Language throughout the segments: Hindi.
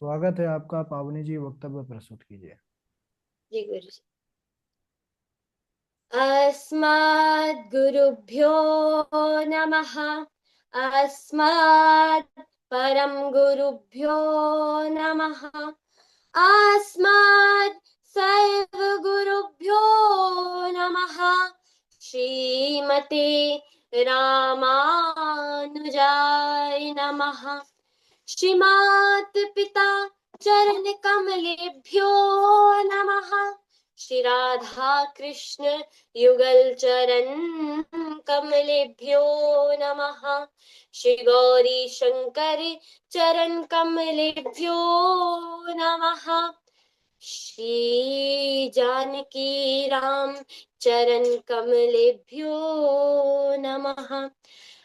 स्वागत है आपका। पावनी जी, वक्तव्य प्रस्तुत कीजिए। जी गुरु जी। अस्मद्गुरुभ्यो नमः। अस्मत् परम गुरुभ्यो नमः। अस्मत् सर्व गुरुभ्यो नमः। श्रीमते रामानुजाय नमः। श्रीमात पिता चरण कमलेभ्यो नमः। श्री राधा कृष्ण युगल चरण कमलेभ्यो नमः। श्री गौरी शंकर चरण कमलेभ्यो नमः। श्री जानकी राम चरण कमलेभ्यो नमः।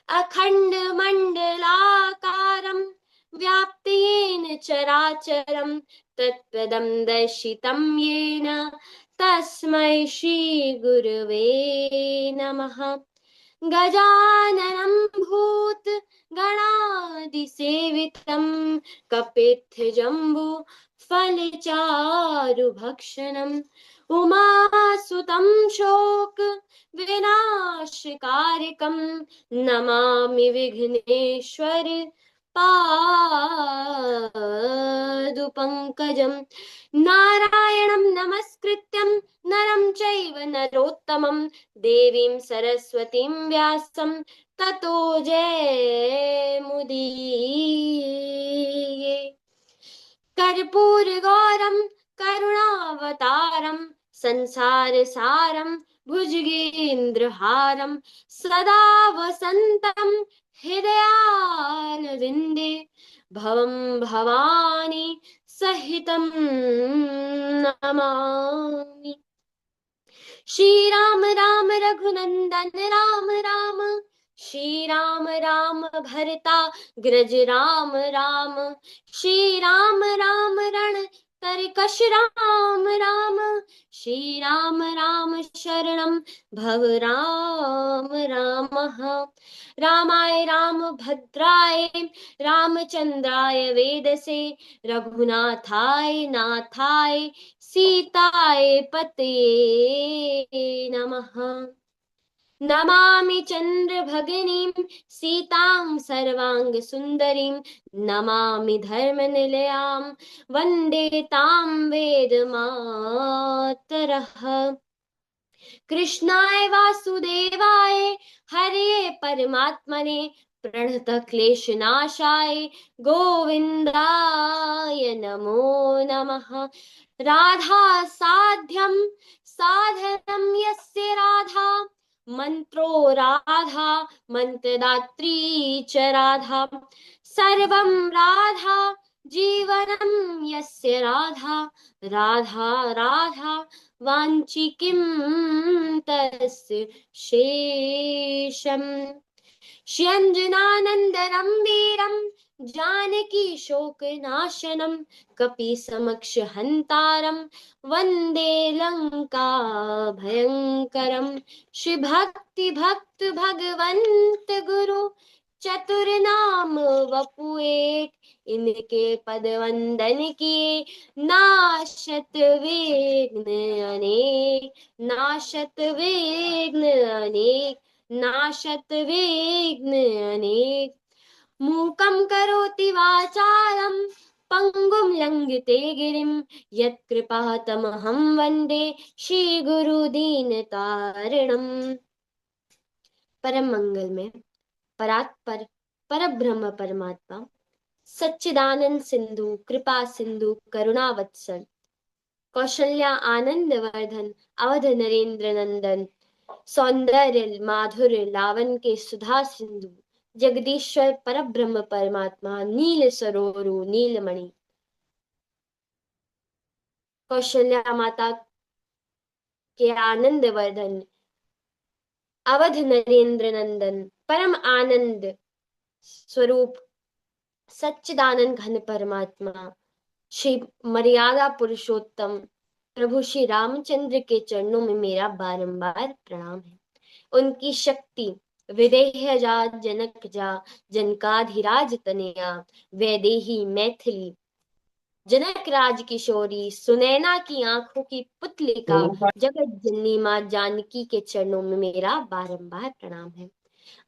अखंड मंडलाकारं व्याप्तेन चराचरं तत्पदं दर्शितं येन तस्मै श्री गुरवे नमः। गजाननं भूत गणादिसेवितं कपित्थजम्बू फलचारुभक्षणम् उमासुतं शोक विनाशकारिकं नमामि विघ्नेश्वर पादुपङ्कजं। नारायणं नमस्कृत्यं नरं चैव नरोत्तमं देवीं सरस्वतीं व्यासं ततो जयमुदीरये। कर्पूरगौरं करुणावतारं संसारसारं भुजगेन्द्रहारं सदा वसन्तं हृदयारविन्दे भवं भवानी सहितं नमामि। श्री राम राम रघुनंदन राम राम। श्री राम राम भरता ग्रज राम राम। श्री राम राम रण तरकश राम राम। श्री राम राम शरणं भव राम रामः। रामाय रामभद्राय रामचंद्राय वेदसे रघुनाथाय नाथाय सीताय पतये नमः। नमामि चन्द्रभगिनीं सीतां सर्वाङ्गसुन्दरीं नमामि धर्मनिलयां वन्दे तां वेदमातरः। कृष्णाय वासुदेवाय हरे परमात्मने प्रणतक्लेशनाशाय गोविन्दाय नमो नमः। राधा साध्यं साधनं यस्य राधा मंत्रो राधा मंत्रदात्री च राधा सर्वं राधा जीवनं यस्य राधा राधा राधा वाञ्छि किं तस्य शेषम्। श्यञ्जनानन्दनं वीरं जानकी शोकनाशनं कपिसमक्षहन्तारं वन्दे लङ्का भयङ्करं। श्री भक्ति भक्त भगवंत गुरु चतुर्नाम वपु एक इनके पद वंदन किए नाशत विघ्न अनेक। नाशत विघ्न अनेक। नाशत विघ्न अनेक। मूकं करोति वाचालं पङ्गुं लङ्घिते गिरिं यत्कृपातमहं वन्दे श्रीगुरुदीनतारिणम्। परम मंगल में परात्पर परब्रह्म परमात्मा सच्चिदानंद सिंधु कृपा सिंधु करुणावत्सल कौशल्या आनंद वर्धन अवध नरेंद्र नंदन सौंदर्य माधुर्य लावण के सुधा सिंधु जगदीश्वर परब्रह्म परमात्मा नील सरोरु नीलमणि कौशल्या माता के आनंद वर्धन अवध नरेंद्र नंदन परम आनंद स्वरूप सच्चिदानंद घन परमात्मा श्री मर्यादा पुरुषोत्तम प्रभु श्री रामचंद्र के चरणों में मेरा बारंबार प्रणाम है। उनकी शक्ति विदेह जा जनक जा जनकाधिराज तनया वैदेही मैथिली जनक राज किशोरी, सुनैना की आंखों की पुतलिका, जगत जननी माँ जानकी के चरणों में मेरा बारंबार प्रणाम है।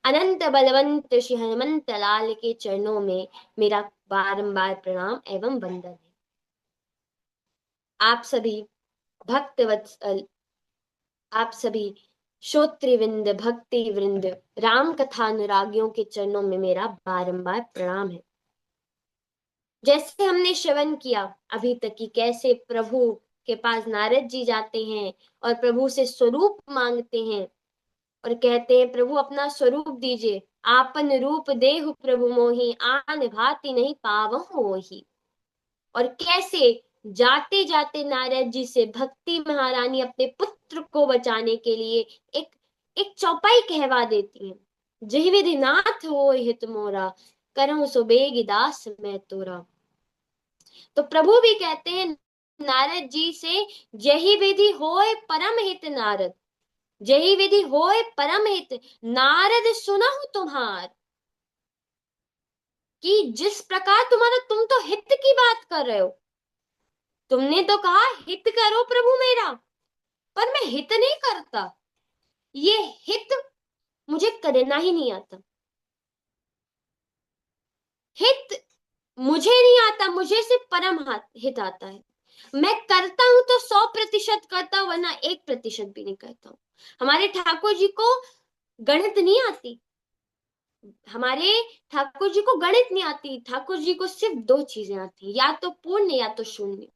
अनंत बलवंत श्री हनुमंत लाल के चरणों में मेरा बारंबार प्रणाम एवं वंदन है। आप सभी भक्त वत्सल, आप सभी श्रोतृवृंद, भक्ति वृंद, राम कथा अनुरागियों के चरणों में मेरा बारंबार प्रणाम है। जैसे हमने श्रवण किया अभी तक कि कैसे प्रभु के पास नारद जी जाते हैं और प्रभु से स्वरूप मांगते हैं और कहते हैं प्रभु अपना स्वरूप दीजिए, आपन रूप देहु प्रभु मोहि, आन भांति नहीं पावहु मोहि। और कैसे जाते जाते नारद जी से भक्ति महारानी अपने पुत्र को बचाने के लिए एक एक चौपाई कहवा देती हैं, जहि विधि नाथ होय हित मोरा, करहु सो बेग दास मैं तोरा। तो प्रभु भी कहते हैं नारद जी से, जहि विधि होय परम हित नारद, जहि विधि होय परम हित नारद सुनहु तुम्हार। कि जिस प्रकार तुम्हारा, तुम तो हित की बात कर रहे हो, तुमने तो कहा हित करो प्रभु मेरा, पर मैं हित नहीं करता, ये हित मुझे करना ही नहीं आता, हित मुझे नहीं आता, मुझे सिर्फ परम हित आता है। मैं करता हूं तो 100% करता हूं, वरना 1% भी नहीं करता हूं। हमारे ठाकुर जी को गणित नहीं आती, हमारे ठाकुर जी को गणित नहीं आती, ठाकुर जी को सिर्फ 2 चीजें आती हैं, या तो पूर्ण या तो शून्य।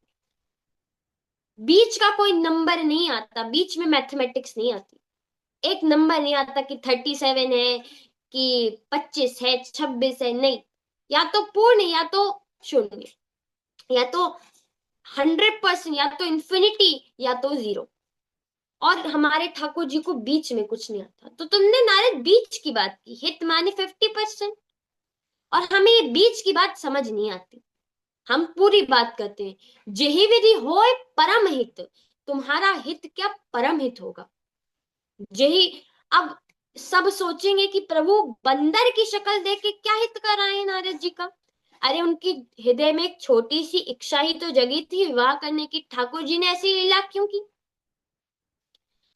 बीच का कोई नंबर नहीं आता, बीच में मैथमेटिक्स नहीं आती। एक नंबर नहीं आता कि 37 है कि 25 है, 26 है, नहीं। या तो पूर्ण या तो शून्य, या तो 100%, या तो इंफिनिटी या तो 0। और हमारे ठाकुर जी को बीच में कुछ नहीं आता। तो तुमने नारद बीच की बात की, हित माने 50%, और हमें ये बीच की बात समझ नहीं आती। हम पूरी बात करते हैं, जेहि विधि होय परम हित, तुम्हारा हित क्या परम हित होगा। जेहि, अब सब सोचेंगे कि प्रभु बंदर की शक्ल देख के क्या हित कर रहे हैं नारद जी का। अरे उनकी हृदय में एक छोटी सी इच्छा ही तो जगी थी विवाह करने की, ठाकुर जी ने ऐसी लीला क्यों की।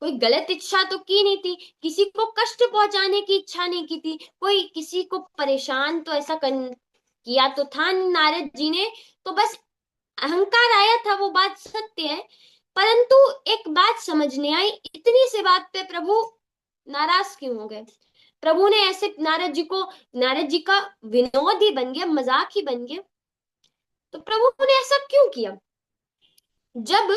कोई गलत इच्छा तो की नहीं थी, किसी को कष्ट पहुंचाने की इच्छा नहीं की थी, कोई किसी को परेशान तो ऐसा किया तो था नारद जी ने। तो बस अहंकार आया था, वो बात सत्य है। परंतु एक बात समझ नहीं आई, इतनी सी बात पे प्रभु नाराज क्यों हो गए। प्रभु ने ऐसे नारद जी का विनोद ही बन गया, मजाक ही बन गया। तो प्रभु ने ऐसा क्यों किया। जब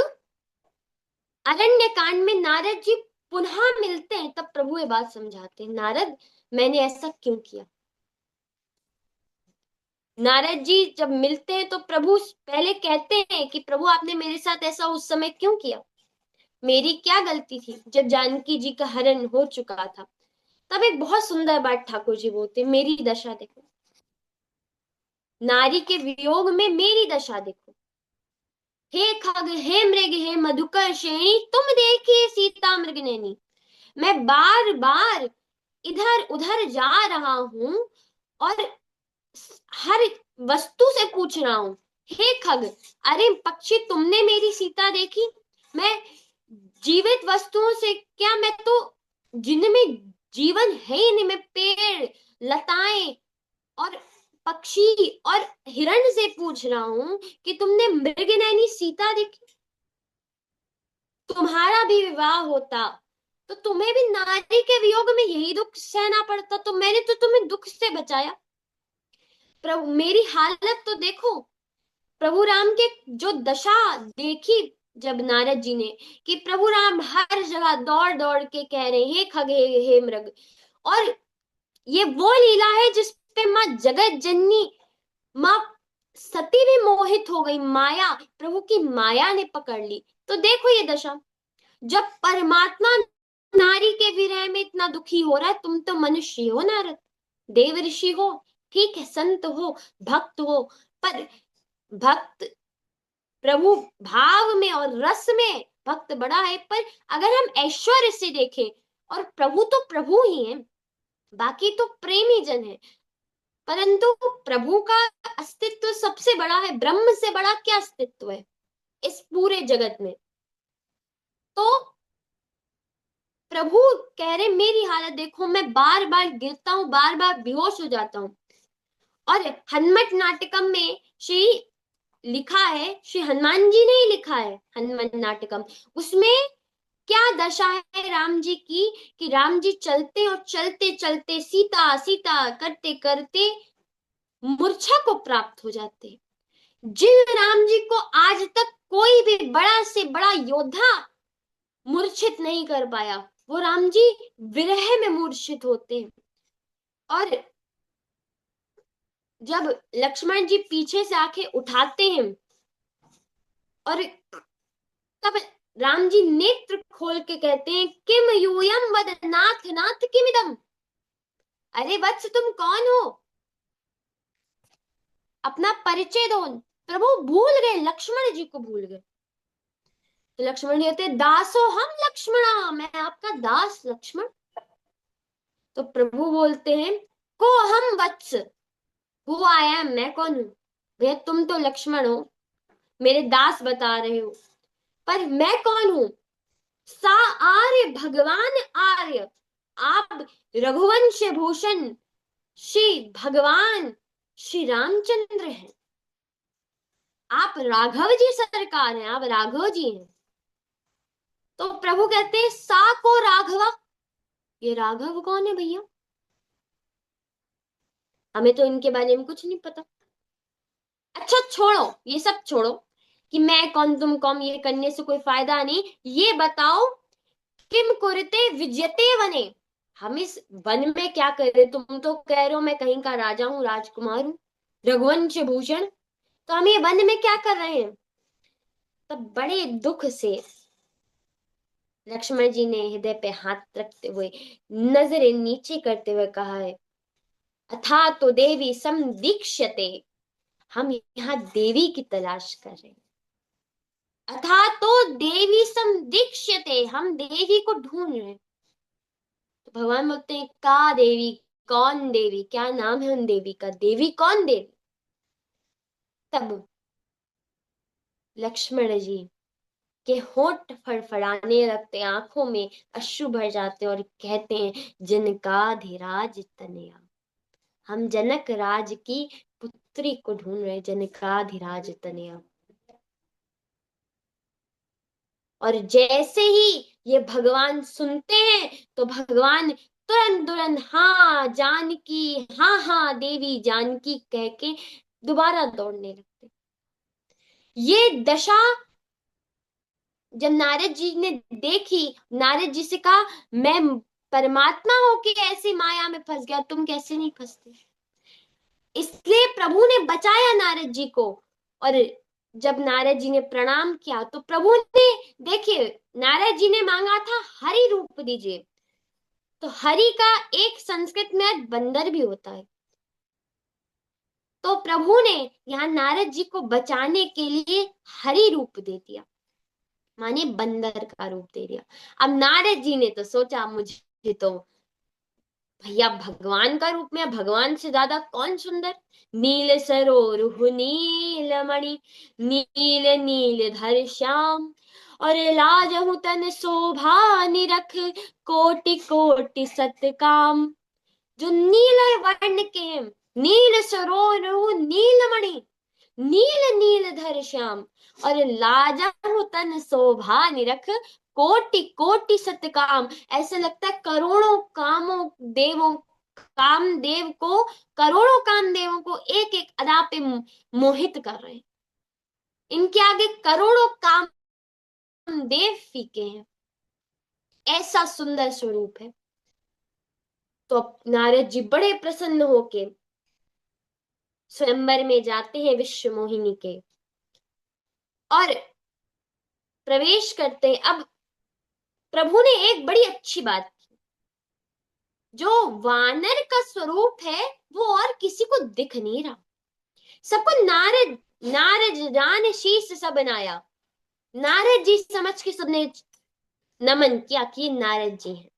अरण्य कांड में नारद जी पुनः मिलते हैं, तब प्रभु ये बात समझाते हैं, नारद मैंने ऐसा क्यों किया। नारद जी जब मिलते हैं तो प्रभु पहले कहते हैं कि प्रभु आपने मेरे साथ ऐसा उस समय क्यों किया, मेरी क्या गलती थी। जब जानकी जी का हरण हो चुका था, तब एक बहुत सुंदर बात ठाकुर जी बोलते, मेरी दशा देखो, नारी के वियोग में मेरी दशा देखो। हे खग हे मृग हे मधुकर श्रेणी, तुम देखिए सीता मृग नैनी। मैं बार बार इधर उधर जा रहा हूं और हर वस्तु से पूछ रहा हूं, हे खग, अरे पक्षी तुमने मेरी सीता देखी। मैं जीवित वस्तुओं से क्या, मैं तो जिनमें जीवन है ही नहीं, मैं पेड़ लताएं और पक्षी और हिरण से पूछ रहा हूं कि तुमने मृगनयनी सीता देखी। तुम्हारा भी विवाह होता तो तुम्हें भी नारी के वियोग में यही दुख सहना पड़ता, तो मैंने तो तुम्हें दुख से बचाया। प्रभु मेरी हालत तो देखो। प्रभु राम के जो दशा देखी जब नारद जी ने, कि प्रभु राम हर जगह दौड़ दौड़ के कह रहे हे खग हे मृग। और ये वो लीला है जिस पे माँ जगत जननी, माँ सती भी मोहित हो गई, माया, प्रभु की माया ने पकड़ ली। तो देखो ये दशा, जब परमात्मा नारी के विरह में इतना दुखी हो रहा है, तुम तो मनुष्य हो नारद, देव ऋषि हो, ठीक है, संत हो, भक्त हो, पर भक्त प्रभु भाव में और रस में भक्त बड़ा है। पर अगर हम ऐश्वर्य से देखें, और प्रभु तो प्रभु ही हैं, बाकी तो प्रेमी जन है, परंतु प्रभु का अस्तित्व सब सबसे बड़ा है, ब्रह्म से बड़ा क्या अस्तित्व है इस पूरे जगत में। तो प्रभु कह रहे मेरी हालत देखो, मैं बार बार गिरता हूं, बार बार बेहोश हो जाता हूं। और हनुमत नाटकम में श्री लिखा है, श्री हनुमान जी ने ही लिखा है हनुमत नाटकम, उसमें क्या दशा है राम जी की, कि राम जी चलते और चलते चलते सीता सीता करते करते मूर्छा को प्राप्त हो जाते। जिन राम जी को आज तक कोई भी बड़ा से बड़ा योद्धा मूर्छित नहीं कर पाया, वो राम जी विरह में मूर्छित होते हैं। और जब लक्ष्मण जी पीछे से आके उठाते हैं और तब राम जी नेत्र खोल के कहते हैं किम यूयम वद नाथ नाथ किमिदम। अरे वत्स तुम कौन हो, अपना परिचय दो। प्रभु भूल गए, लक्ष्मण जी को भूल गए। तो लक्ष्मण जी कहते दासो हम लक्ष्मणा, मैं आपका दास लक्ष्मण। तो प्रभु बोलते हैं को हम वत्स, हु आई एम, मैं कौन हूं। भैया तुम तो लक्ष्मण हो, मेरे दास बता रहे हो, पर मैं कौन हूं। सा आर्य भगवान आर्य, आप रघुवंश भूषण श्री भगवान श्री रामचंद्र हैं, आप राघव जी सरकार हैं, आप राघव जी हैं। तो प्रभु कहते हैं सा को राघवा, ये राघव कौन है भैया, हमें तो इनके बारे में कुछ नहीं पता। अच्छा छोड़ो, ये सब छोड़ो कि मैं कौन तुम कौन, ये करने से कोई फायदा नहीं। ये बताओ किम कुरते विजयते वने, हम इस वन में क्या कर रहे। तुम तो कह रहे हो मैं कहीं का राजा हूं, राजकुमार हूं, रघुवंश भूषण, तो हम ये वन में क्या कर रहे हैं। तब बड़े दुख से लक्ष्मण जी ने हृदय पे हाथ रखते हुए, नजरें नीचे करते हुए कहा है अथा तो देवी सम दीक्ष्यते, हम यहाँ देवी की तलाश कर रहे हैं। अथा तो देवी सम दीक्ष्यते, हम देवी को ढूंढ रहे हैं। तो भगवान बोलते हैं का देवी, कौन देवी, क्या नाम है उन देवी का, देवी कौन देवी। तब लक्ष्मण जी के होंठ फड़फड़ाने लगते, आंखों में अश्रु भर जाते और कहते हैं जनकाधिराज तनया, हम जनक राज की पुत्री को ढूंढ रहे, जनकाधिराज तनया। और जैसे ही ये भगवान सुनते हैं तो भगवान तुरंत तुरंत हाँ जानकी, हाँ हाँ देवी जानकी कह के दोबारा दौड़ने लगते। ये दशा जब नारद जी ने देखी, नारद जी से कहा मैं परमात्मा होके ऐसी माया में फंस गया, तुम कैसे नहीं फंसते। इसलिए प्रभु ने बचाया नारद जी को। और जब नारद जी ने प्रणाम किया तो प्रभु ने, देखिए नारद जी ने मांगा था हरि रूप दीजिए, तो हरि का एक संस्कृत में अर्थ बंदर भी होता है। तो प्रभु ने यहाँ नारद जी को बचाने के लिए हरि रूप दे दिया, माने बंदर का रूप दे दिया। अब नारद जी ने तो सोचा मुझे तो भैया भगवान का रूप में, भगवान से ज्यादा कौन सुंदर। नील सरोरुह नीलमणि, नील नील धर श्याम, और लाजहु तन शोभा निरख, कोटि कोटि सतकाम। जो नील वर्ण के हैं, नील सरोरुह नीलमणि, नील नील धर श्याम, और लाजहु तन शोभा निरख, कोटि कोटि सतकाम। ऐसे लगता है करोड़ों कामों देवों, कामदेव को, करोड़ों कामदेवों को एक एक अदा पे मोहित कर रहे हैं। इनके आगे करोड़ों कामदेव फीके हैं, ऐसा सुंदर स्वरूप है। तो नारद जी बड़े प्रसन्न होके स्वयंवर में जाते हैं विश्व मोहिनी के और प्रवेश करते हैं। अब प्रभु ने एक बड़ी अच्छी बात की, जो वानर का स्वरूप है वो और किसी को दिख नहीं रहा। सबको नारद, नारद जान शीश सब बनाया, नारद जी समझ के सबने नमन किया कि ये नारद जी हैं।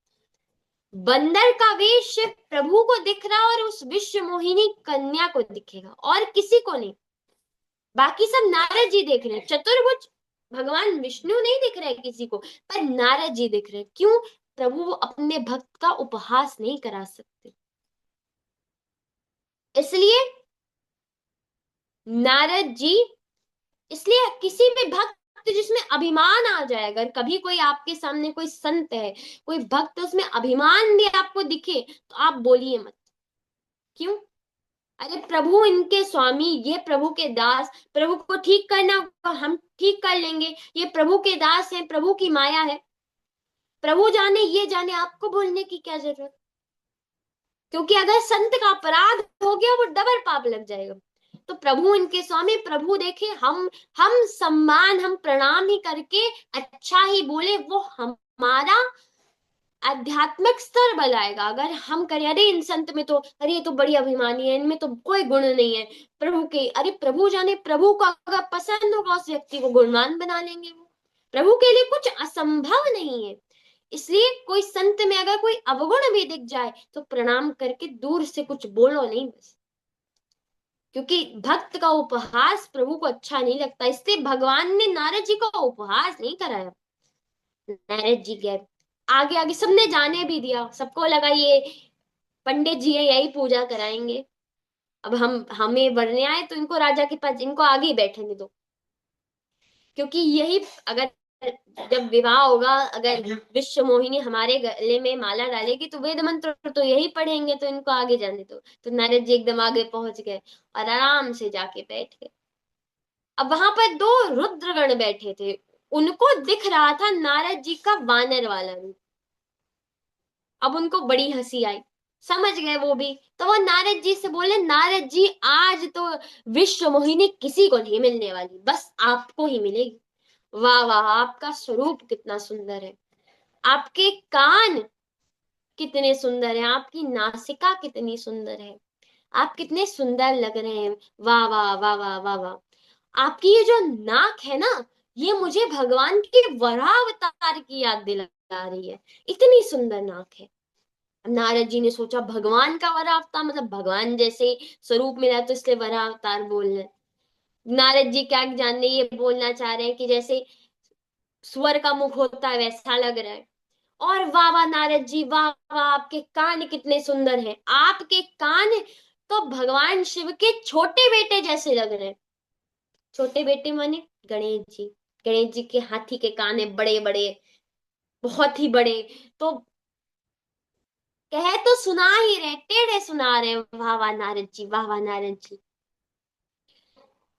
बंदर का वेश प्रभु को दिख रहा और उस विश्व मोहिनी कन्या को दिखेगा और किसी को नहीं। बाकी सब नारद जी देख रहे हैं, चतुर्भुज भगवान विष्णु नहीं दिख रहे किसी को, पर नारद जी दिख रहे हैं। क्यों? प्रभु वो अपने भक्त का उपहास नहीं करा सकते, इसलिए नारद जी, इसलिए किसी भी भक्त जिसमें अभिमान आ जाए, अगर कभी कोई आपके सामने कोई संत है, कोई भक्त, उसमें अभिमान भी आपको दिखे, तो आप बोलिए मत। क्यों? अरे प्रभु इनके स्वामी, ये प्रभु के दास, प्रभु को ठीक करना होगा, हम ठीक कर लेंगे, ये प्रभु के दास हैं, प्रभु की माया है, प्रभु जाने ये जाने, आपको बोलने की क्या जरूरत? क्योंकि अगर संत का अपराध हो गया, वो डबल पाप लग जाएगा। तो प्रभु इनके स्वामी, प्रभु देखे, हम सम्मान, हम प्रणाम ही करके अच्छा ही बोले, वो हमारा आध्यात्मिक स्तर बढ़ाएगा। अगर हम करें, अरे इन संत में तो, अरे ये तो बड़ी अभिमानी है, इनमें तो कोई गुण नहीं है प्रभु के, अरे प्रभु जाने, प्रभु को अगर पसंद होगा उस व्यक्ति को गुणवान बना लेंगे। वो प्रभु के लिए कुछ असंभव नहीं है। इसलिए कोई संत में अगर कोई अवगुण भी दिख जाए, तो प्रणाम करके दूर से कुछ बोलो नहीं बस, क्योंकि भक्त का उपहास प्रभु को अच्छा नहीं लगता। इसलिए भगवान ने नारद जी का उपहास नहीं कराया। नारद जी गए आगे आगे, सबने जाने भी दिया, सबको लगा ये पंडित जी है, यही पूजा कराएंगे, अब हम हमें वरने आए तो इनको राजा के पास, इनको आगे ही बैठने दो। क्योंकि यही, अगर जब विवाह होगा, अगर विश्व मोहिनी हमारे गले में माला डालेगी, तो वेद मंत्र तो यही पढ़ेंगे, तो इनको आगे जाने दो। तो नारद जी एकदम आगे पहुंच गए और आराम से जाके बैठ गए। अब वहां पर दो रुद्रगण बैठे थे, उनको दिख रहा था नारद जी का वानर वाला रूप। अब उनको बड़ी हंसी आई, समझ गए वो भी। तो वो नारद जी से बोले, नारद जी आज तो विश्व मोहिनी किसी को नहीं मिलने वाली, बस आपको ही मिलेगी। वाह वाह, आपका स्वरूप कितना सुंदर है, आपके कान कितने सुंदर हैं, आपकी नासिका कितनी सुंदर है, आप कितने सुंदर लग रहे हैं। वाह वाह वाह वाह वाह वाह, आपकी ये जो नाक है ना, ये मुझे भगवान के वरावतार की याद दिला रही है, इतनी सुंदर नाक है। नारद जी ने सोचा, भगवान का वरा अवतार मतलब भगवान जैसे स्वरूप मिला, तो इसलिए वरा अवतार बोल रहे हैं। नारद जी क्या जानने, ये बोलना चाह रहे हैं कि जैसे स्वर का मुख होता है वैसा लग रहा है। और वाह वाह नारद जी, वाह वाह, आपके कान कितने सुंदर हैं, आपके कान तो भगवान शिव के छोटे बेटे जैसे लग रहे हैं। छोटे बेटे माने गणेश जी। गणेश जी के हाथी के कान है, बड़े बड़े, बहुत ही बड़े। तो कहे तो सुना ही रहे, टेढ़े सुना रहे, वाह वाह नारद जी, वाह वाह नारद जी।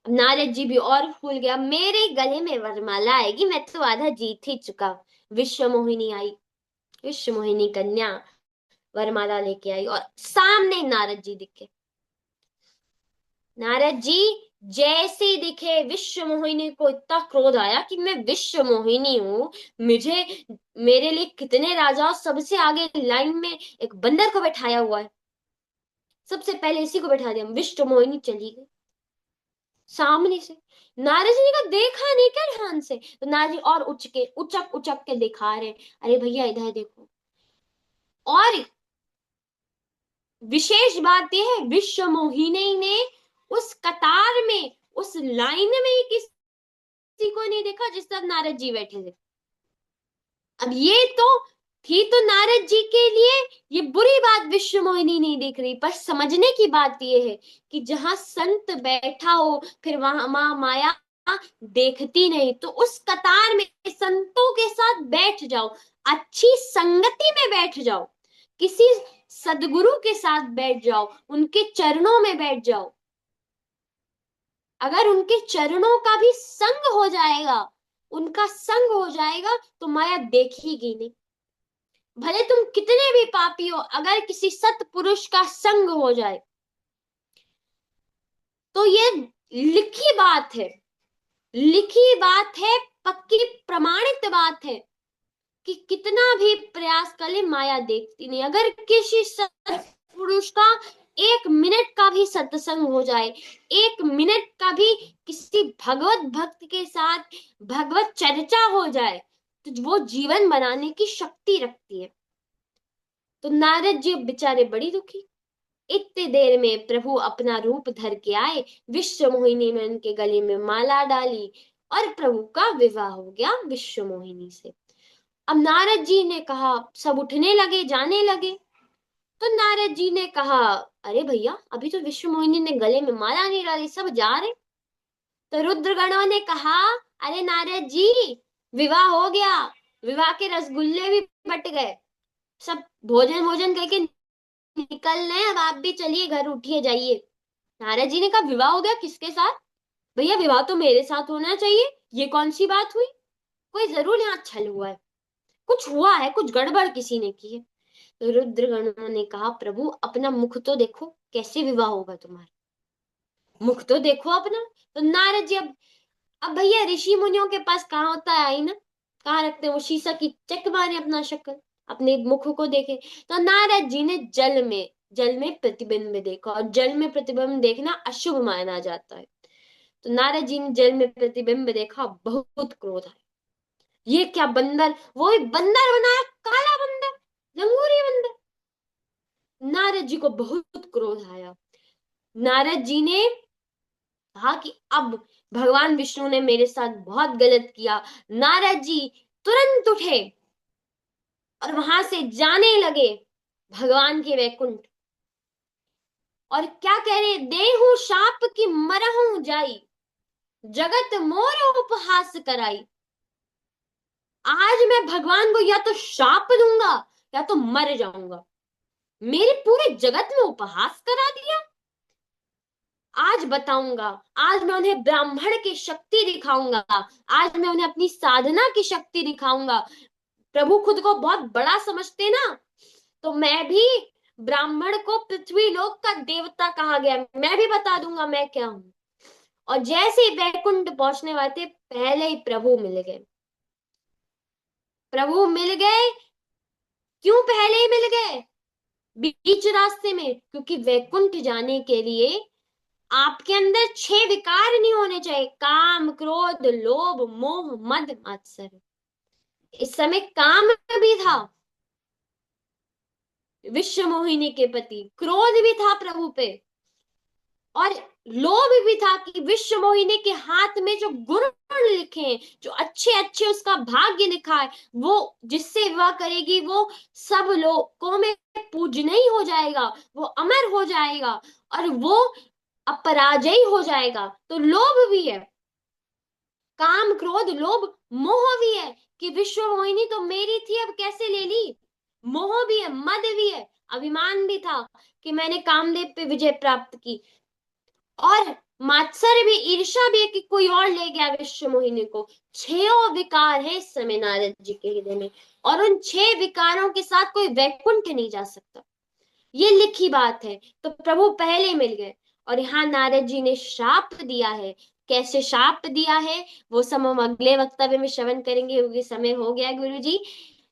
नारद जी भी और फूल गया, मेरे गले में वरमाला आएगी, मैं तो आधा जीत ही चुका। विश्व मोहिनी आई, विश्व मोहिनी कन्या वरमाला लेके आई, और सामने नारद जी दिखे। नारद जी जैसे ही दिखे, विश्व मोहिनी को इतना क्रोध आया कि मैं विश्व मोहिनी हूं, मुझे, मेरे लिए कितने राजाओं सबसे आगे लाइन में एक बंदर को बैठाया हुआ है, सबसे पहले इसी को बैठा दिया। विश्व मोहिनी चली गई सामने से। नारद जी ने कहा, देखा नहीं क्या ध्यान से? तो नारद जी और उचक उचक के दिखा रहे, अरे भैया इधर देखो। और विशेष बात यह है, विश्व मोहिनी ने उस कतार में, उस लाइन में ही किसी को नहीं देखा जिस तरह नारद जी बैठे थे। अब ये तो थी तो नारद जी के लिए ये बुरी बात, विश्व मोहिनी नहीं देख रही, पर समझने की बात ये है कि जहां संत बैठा हो, फिर वहां माया देखती नहीं, तो उस कतार में संतों के साथ बैठ जाओ, अच्छी संगति में बैठ जाओ, किसी सदगुरु के साथ बैठ जाओ, उनके चरणों में बैठ जाओ। अगर उनके चरणों का भी संग हो जाएगा, उनका संग हो जाएगा, तो माया देखेगी नहीं। भले तुम कितने भी पापी हो, अगर किसी सत्पुरुष का संग हो जाए, तो ये लिखी बात है, लिखी बात है, पक्की प्रमाणित बात है कि कितना भी प्रयास कर ले, माया देखती नहीं। अगर किसी सत्पुरुष का 1 मिनट का भी सत्संग हो जाए, 1 मिनट का भी किसी भगवत भक्त के साथ भगवत चर्चा हो जाए, तो वो जीवन बनाने की शक्ति रखती है। तो नारद जी बेचारे बड़ी दुखी, इतनी देर में प्रभु अपना रूप धर के आए, विश्व मोहिनी में उनके गले में माला डाली और प्रभु का विवाह हो गया विश्व मोहिनी से। अब नारद जी ने कहा, सब उठने लगे, जाने लगे। तो नारद जी ने कहा, अरे भैया, अभी तो विश्व मोहिनी ने गले में माला नहीं डाली, सब जा रहे। तो रुद्रगणों ने कहा, अरे नारद जी, विवाह हो गया, विवाह के रसगुल्ले भी बट गए, सब भोजन भोजन करके निकल रहे हैं, अब आप भी चलिए, घर उठिए, जाइए। नारद जी ने कहा, विवाह हो गया, किसके साथ? भैया, विवाह तो मेरे साथ होना चाहिए, ये कौन सी बात हुई? कोई जरूर यहाँ छल हुआ है, कुछ हुआ है, कुछ गड़बड़ किसी ने की है। तो रुद्रगणों ने कहा, प्रभु अपना मुख तो देखो, कैसे विवाह होगा तुम्हारा, मुख तो देखो अपना। तो नारद जी, अब भैया ऋषि मुनियों के पास कहाँ होता है आईना, कहाँ रखते हैं? वो शीशा की चक मारे अपना शक्ल, अपने मुख को देखे। तो नारद जी ने जल में प्रतिबिंब देखा, और जल में प्रतिबिंब देखना अशुभ माना जाता है। तो नारद जी ने जल में प्रतिबिंब देखा, बहुत क्रोध आया। ये क्या बंदर, वो भी बंदर बनाया, काला बंदर, लंगूरी बंदर। नारद जी को बहुत क्रोध आया। नारद जी ने कहा कि अब भगवान विष्णु ने मेरे साथ बहुत गलत किया। नारद जी तुरंत उठे और वहां से जाने लगे भगवान के वैकुंठ। और क्या कह रहे, देहु शाप की मरहूं जाई, जगत मोर उपहास कराई। आज मैं भगवान को या तो शाप दूंगा या तो मर जाऊंगा, मेरे पूरे जगत में उपहास करा दिया। आज बताऊंगा, आज मैं उन्हें ब्राह्मण की शक्ति दिखाऊंगा, आज मैं उन्हें अपनी साधना की शक्ति दिखाऊंगा। प्रभु खुद को बहुत बड़ा समझते ना, तो मैं भी, ब्राह्मण को पृथ्वी लोक का देवता कहा गया, मैं भी बता दूंगा मैं क्या हूं। और जैसे ही वैकुंठ पहुंचने वाले थे, पहले ही प्रभु मिल गए। प्रभु मिल गए, क्यों पहले ही मिल गए बीच रास्ते में? क्योंकि वैकुंठ जाने के लिए आपके अंदर 6 विकार नहीं होने चाहिए, काम, क्रोध, लोभ, मोह, मद, मात्सर्य। इस समय काम भी था विश्व मोहिनी के प्रति, क्रोध भी था प्रभु पे, और लोभ भी था कि विश्व मोहिनी के हाथ में जो गुण लिखे हैं, जो अच्छे अच्छे उसका भाग्य लिखा है, वो जिससे विवाह करेगी वो सब लोगों में पूजनीय हो जाएगा, वो अमर हो जाएगा, और वो अपराजयी हो जाएगा। तो लोभ भी है, काम, क्रोध, लोभ, मोह भी है कि विश्व मोहिनी तो मेरी थी, अब कैसे ले ली। मोह भी है, मद भी है, अभिमान भी था कि मैंने कामदेव पे विजय प्राप्त की, और मात्सर्य भी, ईर्ष्या भी है कि कोई और ले गया विश्व मोहिनी को। 6 विकार है इस समय नारद जी के हृदय में, और उन 6 विकारों के साथ कोई वैकुंठ नहीं जा सकता, ये लिखी बात है। तो प्रभु पहले मिल गए, और यहाँ नारद जी ने श्राप दिया है। कैसे श्राप दिया है वो सब हम अगले वक्तव्य में श्रवण करेंगे, क्योंकि समय हो गया है गुरु जी,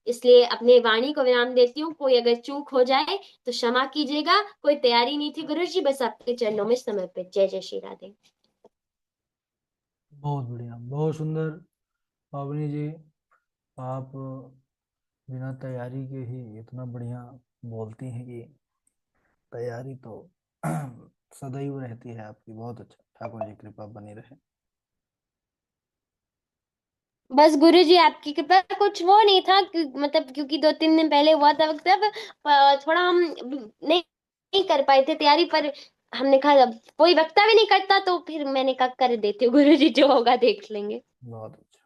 इसलिए अपने वाणी को विराम देती हूँ। कोई अगर चूक हो जाए तो क्षमा कीजिएगा, कोई तैयारी नहीं थी गुरु जी, बस आपके चरणों में समर्पित। जय जय श्री राधे। बहुत बढ़िया, बहुत सुंदर। पावनी जी, आप बिना तैयारी के ही इतना बढ़िया बोलती हैं कि तैयारी तो सदैव रहती है आपकी। बहुत अच्छा, ठाकुर जी कृपा बनी रहे। बस गुरु जी आपकी कृपा, कुछ वो नहीं था मतलब क्योंकि 2-3 दिन पहले हुआ था वक्तव्य, थोड़ा हम नहीं कर पाए थे तैयारी, पर हमने कहा अब कोई वक्तव्य नहीं करता, तो फिर मैंने कहा कर देती हूँ गुरु जी, जो होगा देख लेंगे। बहुत अच्छा।